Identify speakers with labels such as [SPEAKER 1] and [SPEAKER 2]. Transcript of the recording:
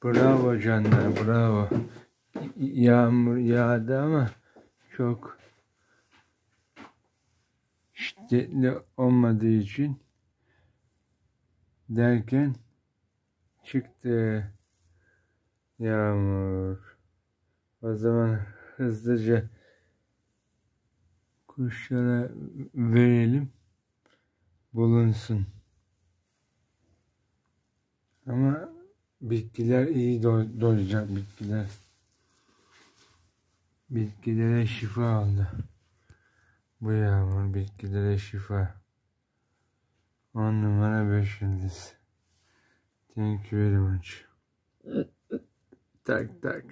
[SPEAKER 1] Bravo canlar, bravo. Yağmur yağdı ama çok şiddetli olmadığı için derken çıktı yağmur. O zaman hızlıca kuşlara verelim, bulunsun. Ama bitkiler iyi doyacak bitkiler. Bitkilere şifa oldu. Bu yağmur bitkilere şifa. 10 numara 5 yıldız. Thank you very much. Tak tak.